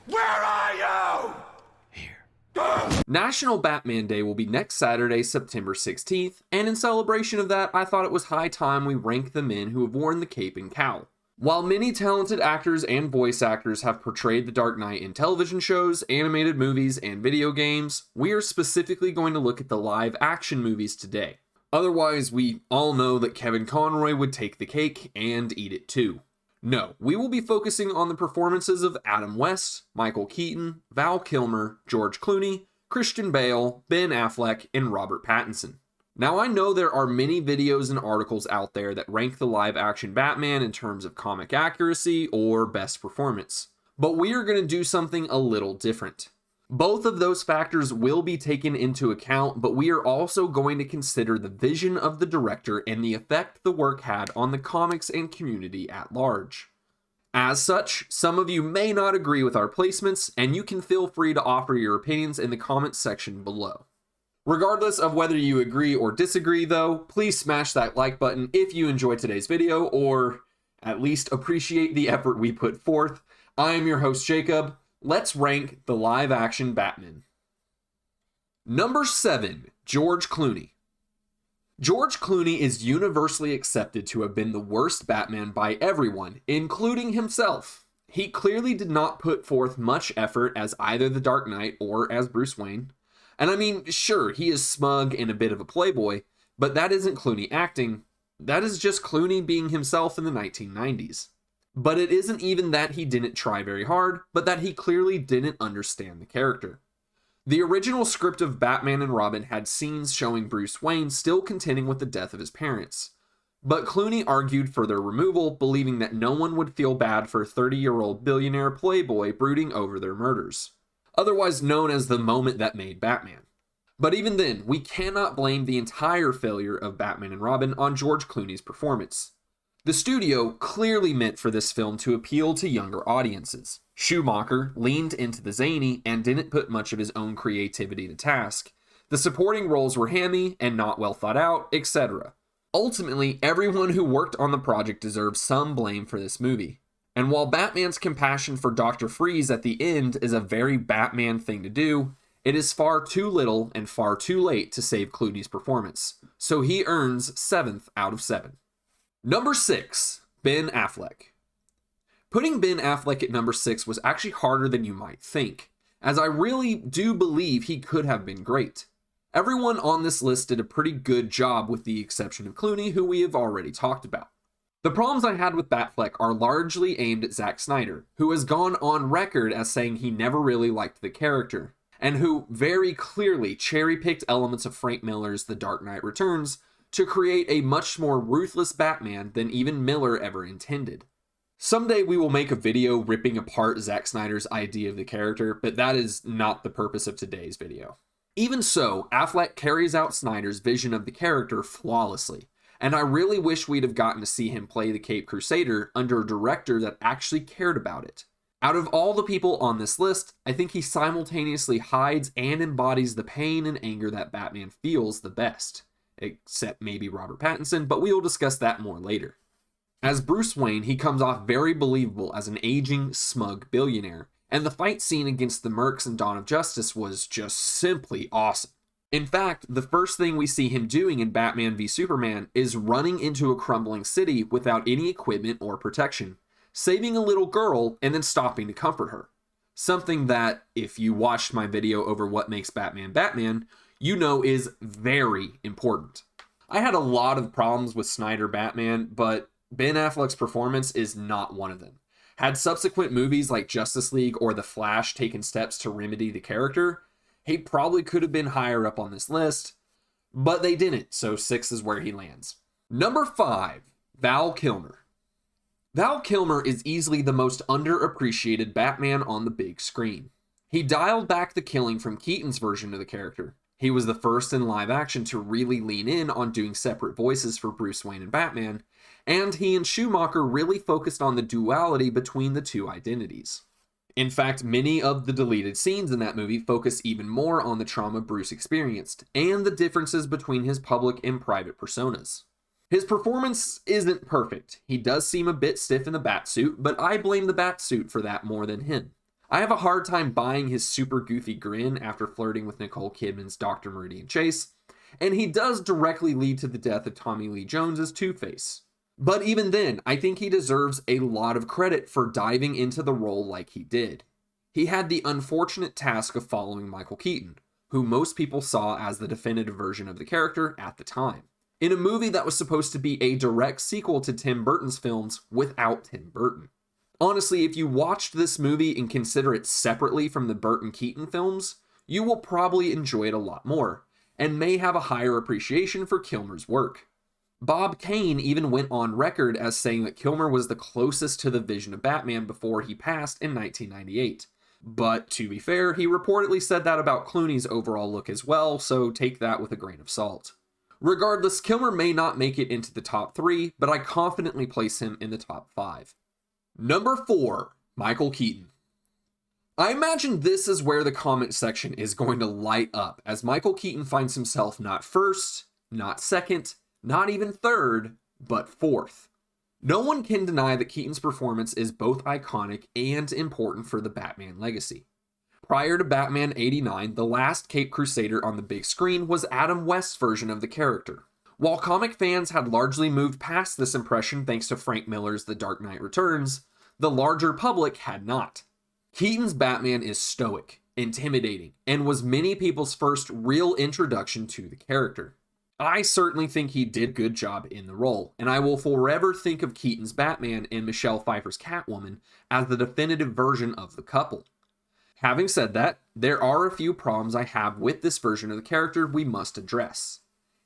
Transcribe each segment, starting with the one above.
Where are you? National Batman Day will be next Saturday, September 16th, and in celebration of that, I thought it was high time we rank the men who have worn the cape and cowl. While many talented actors and voice actors have portrayed the Dark Knight in television shows, animated movies, and video games, we are specifically going to look at the live action movies today. Otherwise, we all know that Kevin Conroy would take the cake and eat it too. No, we will be focusing on the performances of Adam West, Michael Keaton, Val Kilmer, George Clooney, Christian Bale, Ben Affleck, and Robert Pattinson. Now, I know there are many videos and articles out there that rank the live-action Batman in terms of comic accuracy or best performance, but we are going to do something a little different. Both of those factors will be taken into account, but we are also going to consider the vision of the director and the effect the work had on the comics and community at large. As such, some of you may not agree with our placements, and you can feel free to offer your opinions in the comments section below. Regardless of whether you agree or disagree though, please smash that like button if you enjoyed today's video, or at least appreciate the effort we put forth. I am your host Jacob. Let's rank the live action Batman. Number 7, George Clooney. George Clooney is universally accepted to have been the worst Batman by everyone, including himself. He clearly did not put forth much effort as either the Dark Knight or as Bruce Wayne. And I mean, sure, he is smug and a bit of a playboy, but that isn't Clooney acting. That is just Clooney being himself in the 1990s. But it isn't even that he didn't try very hard, but that he clearly didn't understand the character. The original script of Batman and Robin had scenes showing Bruce Wayne still contending with the death of his parents. But Clooney argued for their removal, believing that no one would feel bad for a 30-year-old billionaire playboy brooding over their murders, otherwise known as the moment that made Batman. But even then, we cannot blame the entire failure of Batman and Robin on George Clooney's performance. The studio clearly meant for this film to appeal to younger audiences. Schumacher leaned into the zany and didn't put much of his own creativity to task. The supporting roles were hammy and not well thought out, etc. Ultimately, everyone who worked on the project deserves some blame for this movie. And while Batman's compassion for Dr. Freeze at the end is a very Batman thing to do, it is far too little and far too late to save Clooney's performance. So he earns 7th out of 7. Number 6, Ben Affleck. Putting Ben Affleck at number 6 was actually harder than you might think, as I really do believe he could have been great. Everyone on this list did a pretty good job with the exception of Clooney, who we have already talked about. The problems I had with Batfleck are largely aimed at Zack Snyder, who has gone on record as saying he never really liked the character, and who very clearly cherry-picked elements of Frank Miller's The Dark Knight Returns to create a much more ruthless Batman than even Miller ever intended. Someday we will make a video ripping apart Zack Snyder's idea of the character, but that is not the purpose of today's video. Even so, Affleck carries out Snyder's vision of the character flawlessly, and I really wish we'd have gotten to see him play the Caped Crusader under a director that actually cared about it. Out of all the people on this list, I think he simultaneously hides and embodies the pain and anger that Batman feels the best. Except maybe Robert Pattinson, but we will discuss that more later. As Bruce Wayne, he comes off very believable as an aging, smug billionaire, and the fight scene against the Mercs in Dawn of Justice was just simply awesome. In fact, the first thing we see him doing in Batman v Superman is running into a crumbling city without any equipment or protection, saving a little girl and then stopping to comfort her. Something that, if you watched my video over what makes Batman Batman, you know is very important. I had a lot of problems with Snyder Batman, but Ben Affleck's performance is not one of them. Had subsequent movies like Justice League or The Flash taken steps to remedy the character, he probably could have been higher up on this list, but they didn't, so 6 is where he lands. Number 5, Val Kilmer. Val Kilmer is easily the most underappreciated Batman on the big screen. He dialed back the killing from Keaton's version of the character. He was the first in live action to really lean in on doing separate voices for Bruce Wayne and Batman, and he and Schumacher really focused on the duality between the two identities. In fact, many of the deleted scenes in that movie focus even more on the trauma Bruce experienced, and the differences between his public and private personas. His performance isn't perfect. He does seem a bit stiff in the Batsuit, but I blame the Batsuit for that more than him. I have a hard time buying his super goofy grin after flirting with Nicole Kidman's Dr. Meridian Chase, and he does directly lead to the death of Tommy Lee Jones's Two-Face. But even then, I think he deserves a lot of credit for diving into the role like he did. He had the unfortunate task of following Michael Keaton, who most people saw as the definitive version of the character at the time, in a movie that was supposed to be a direct sequel to Tim Burton's films without Tim Burton. Honestly, if you watched this movie and consider it separately from the Burton-Keaton films, you will probably enjoy it a lot more, and may have a higher appreciation for Kilmer's work. Bob Kane even went on record as saying that Kilmer was the closest to the vision of Batman before he passed in 1998. But to be fair, he reportedly said that about Clooney's overall look as well, so take that with a grain of salt. Regardless, Kilmer may not make it into the top 3, but I confidently place him in the top 5. Number 4, Michael Keaton. I imagine this is where the comment section is going to light up, as Michael Keaton finds himself not first, not second, not even third, but fourth. No one can deny that Keaton's performance is both iconic and important for the Batman legacy. Prior to Batman 89, the last Caped Crusader on the big screen was Adam West's version of the character. While comic fans had largely moved past this impression thanks to Frank Miller's The Dark Knight Returns, the larger public had not. Keaton's Batman is stoic, intimidating, and was many people's first real introduction to the character. I certainly think he did a good job in the role, and I will forever think of Keaton's Batman and Michelle Pfeiffer's Catwoman as the definitive version of the couple. Having said that, there are a few problems I have with this version of the character we must address.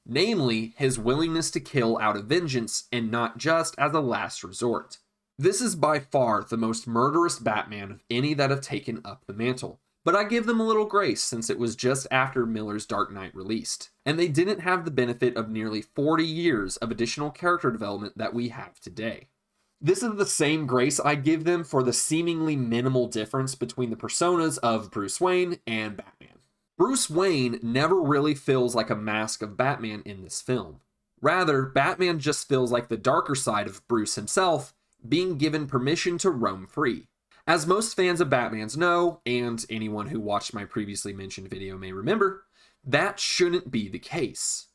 Namely, his willingness to kill out of vengeance and not just as a last resort. This is by far the most murderous Batman of any that have taken up the mantle. But I give them a little grace since it was just after Miller's Dark Knight released, and they didn't have the benefit of nearly 40 years of additional character development that we have today. This is the same grace I give them for the seemingly minimal difference between the personas of Bruce Wayne and Batman. Bruce Wayne never really feels like a mask of Batman in this film. Rather, Batman just feels like the darker side of Bruce himself being given permission to roam free. As most fans of Batman's know, and anyone who watched my previously mentioned video may remember, that shouldn't be the case.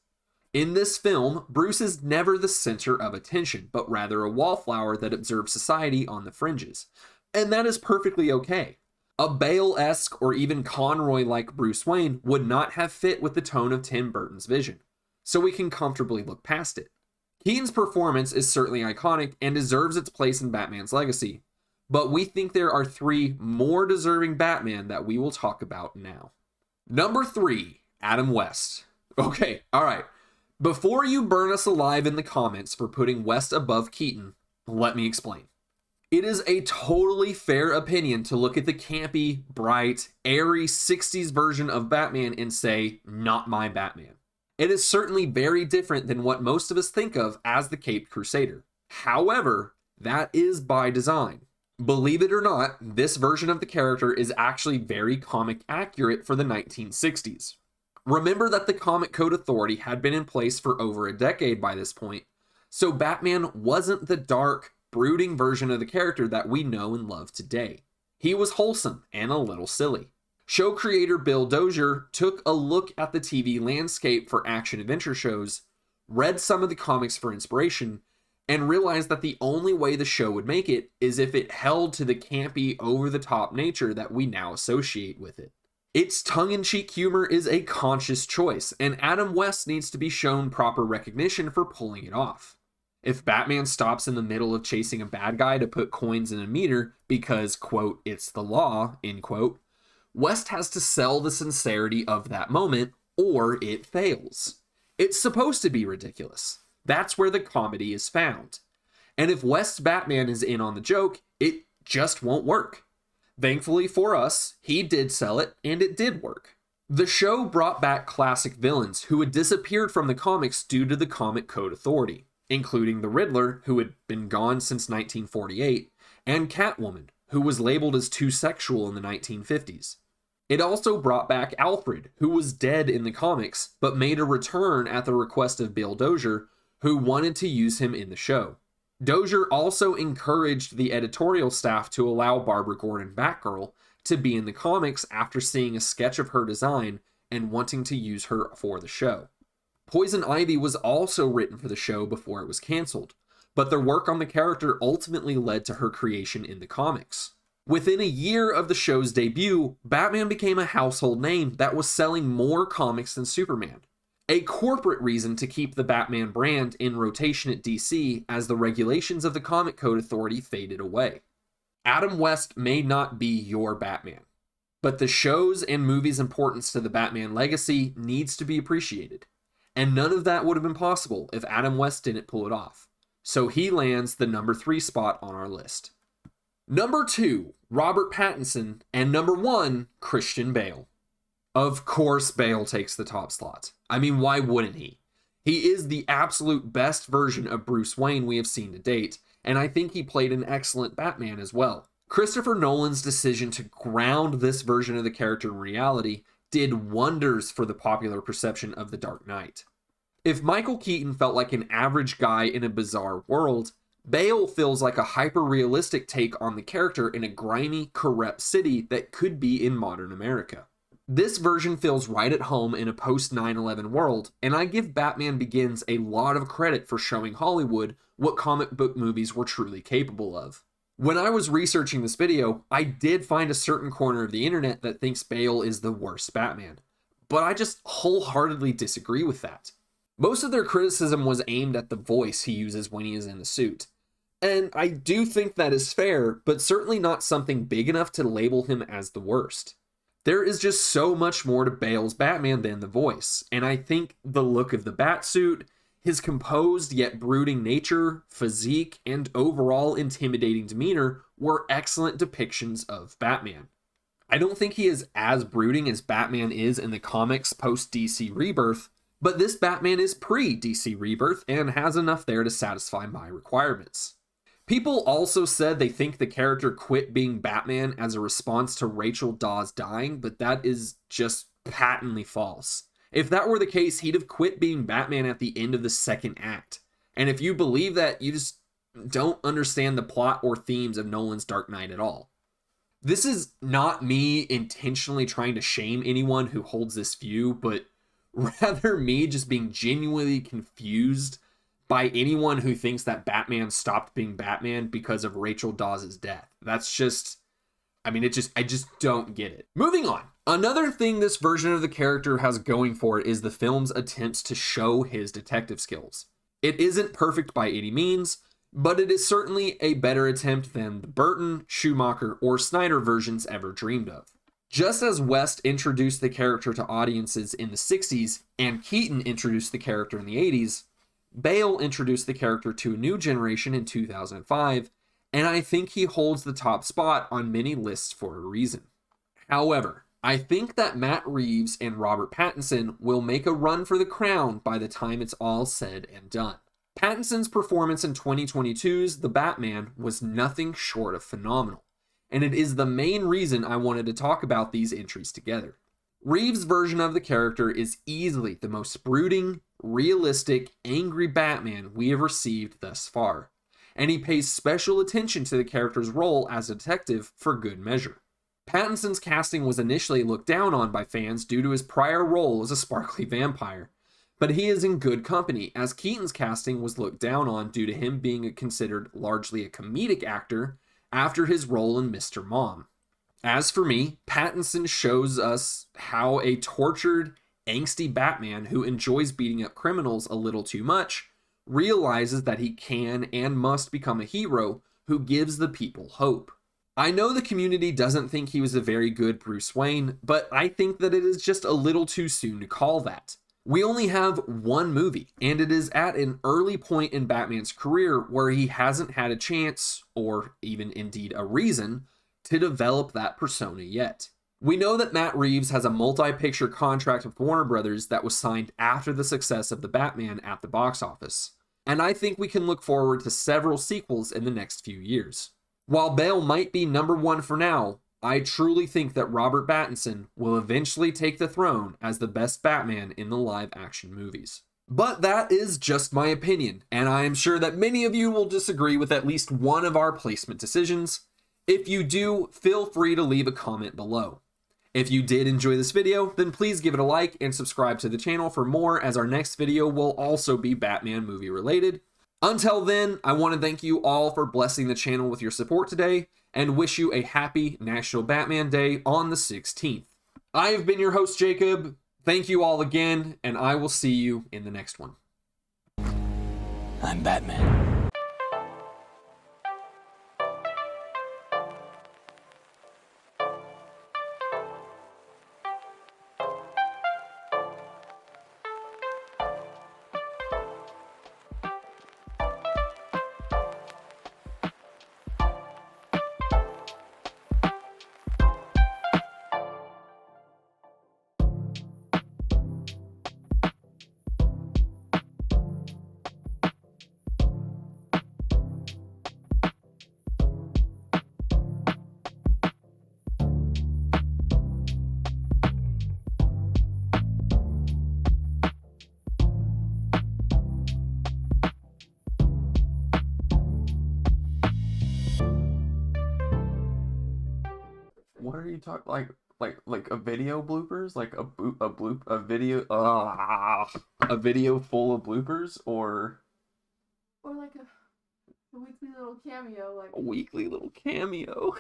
In this film, Bruce is never the center of attention, but rather a wallflower that observes society on the fringes. And that is perfectly okay. A Bale-esque or even Conroy-like Bruce Wayne would not have fit with the tone of Tim Burton's vision, so we can comfortably look past it. Keaton's performance is certainly iconic and deserves its place in Batman's legacy, but we think there are 3 more deserving Batman that we will talk about now. Number 3, Adam West. Okay, alright. Before you burn us alive in the comments for putting West above Keaton, let me explain. It is a totally fair opinion to look at the campy, bright, airy 60s version of Batman and say, not my Batman. It is certainly very different than what most of us think of as the Caped Crusader. However, that is by design. Believe it or not, this version of the character is actually very comic accurate for the 1960s. Remember that the Comic Code Authority had been in place for over a decade by this point, so Batman wasn't the dark, brooding version of the character that we know and love today. He was wholesome and a little silly. Show creator Bill Dozier took a look at the TV landscape for action-adventure shows, read some of the comics for inspiration, and realized that the only way the show would make it is if it held to the campy, over-the-top nature that we now associate with it. Its tongue-in-cheek humor is a conscious choice, and Adam West needs to be shown proper recognition for pulling it off. If Batman stops in the middle of chasing a bad guy to put coins in a meter because, quote, it's the law, end quote, West has to sell the sincerity of that moment, or it fails. It's supposed to be ridiculous. That's where the comedy is found. And if West's Batman is in on the joke, it just won't work. Thankfully for us, he did sell it, and it did work. The show brought back classic villains who had disappeared from the comics due to the Comic Code Authority, including the Riddler, who had been gone since 1948, and Catwoman, who was labeled as too sexual in the 1950s. It also brought back Alfred, who was dead in the comics, but made a return at the request of Bill Dozier, who wanted to use him in the show. Dozier also encouraged the editorial staff to allow Barbara Gordon Batgirl, to be in the comics after seeing a sketch of her design and wanting to use her for the show. Poison Ivy was also written for the show before it was canceled, but their work on the character ultimately led to her creation in the comics. Within a year of the show's debut, Batman became a household name that was selling more comics than Superman. A corporate reason to keep the Batman brand in rotation at DC as the regulations of the Comic Code Authority faded away. Adam West may not be your Batman, but the show's and movies' importance to the Batman legacy needs to be appreciated. And none of that would have been possible if Adam West didn't pull it off. So he lands the number 3 spot on our list. Number 2, Robert Pattinson, and number 1, Christian Bale. Of course Bale takes the top slot. I mean, why wouldn't he? He is the absolute best version of Bruce Wayne we have seen to date, and I think he played an excellent Batman as well. Christopher Nolan's decision to ground this version of the character in reality did wonders for the popular perception of The Dark Knight. If Michael Keaton felt like an average guy in a bizarre world, Bale feels like a hyper-realistic take on the character in a grimy, corrupt city that could be in modern America. This version feels right at home in a post-9/11 world, and I give Batman Begins a lot of credit for showing Hollywood what comic book movies were truly capable of. When I was researching this video, I did find a certain corner of the internet that thinks Bale is the worst Batman, but I just wholeheartedly disagree with that. Most of their criticism was aimed at the voice he uses when he is in the suit. And I do think that is fair, but certainly not something big enough to label him as the worst. There is just so much more to Bale's Batman than the voice, and I think the look of the Batsuit, his composed yet brooding nature, physique, and overall intimidating demeanor were excellent depictions of Batman. I don't think he is as brooding as Batman is in the comics post-DC Rebirth, but this Batman is pre-DC Rebirth and has enough there to satisfy my requirements. People also said they think the character quit being Batman as a response to Rachel Dawes dying, but that is just patently false. If that were the case, he'd have quit being Batman at the end of the second act. And if you believe that, you just don't understand the plot or themes of Nolan's Dark Knight at all. This is not me intentionally trying to shame anyone who holds this view, but rather me just being genuinely confused by anyone who thinks that Batman stopped being Batman because of Rachel Dawes' death. That's just, I just don't get it. Moving on. Another thing this version of the character has going for it is the film's attempts to show his detective skills. It isn't perfect by any means, but it is certainly a better attempt than the Burton, Schumacher, or Snyder versions ever dreamed of. Just as West introduced the character to audiences in the 60s and Keaton introduced the character in the 80s, Bale introduced the character to a new generation in 2005, and I think he holds the top spot on many lists for a reason. However, I think that Matt Reeves and Robert Pattinson will make a run for the crown by the time it's all said and done. Pattinson's performance in 2022's The Batman was nothing short of phenomenal, and it is the main reason I wanted to talk about these entries together. Reeves' version of the character is easily the most brooding, realistic, angry Batman we have received thus far, and he pays special attention to the character's role as a detective for good measure. Pattinson's casting was initially looked down on by fans due to his prior role as a sparkly vampire, but he is in good company, as Keaton's casting was looked down on due to him being considered largely a comedic actor after his role in Mr. Mom. As for me, Pattinson shows us how a tortured, angsty Batman who enjoys beating up criminals a little too much realizes that he can and must become a hero who gives the people hope. I know the community doesn't think he was a very good Bruce Wayne, but I think that it is just a little too soon to call that. We only have one movie, and it is at an early point in Batman's career where he hasn't had a chance, or even indeed a reason, to develop that persona yet. We know that Matt Reeves has a multi-picture contract with Warner Brothers that was signed after the success of The Batman at the box office, and I think we can look forward to several sequels in the next few years. While Bale might be number one for now, I truly think that Robert Pattinson will eventually take the throne as the best Batman in the live-action movies. But that is just my opinion, and I am sure that many of you will disagree with at least one of our placement decisions. If you do, feel free to leave a comment below. If you did enjoy this video, then please give it a like and subscribe to the channel for more, as our next video will also be Batman movie related. Until then, I want to thank you all for blessing the channel with your support today, and wish you a happy National Batman Day on the 16th. I have been your host, Jacob. Thank you all again, and I will see you in the next one. I'm Batman. What are you talking like a video bloopers, like a video full of bloopers, or like a weekly little cameo, like a weekly little cameo?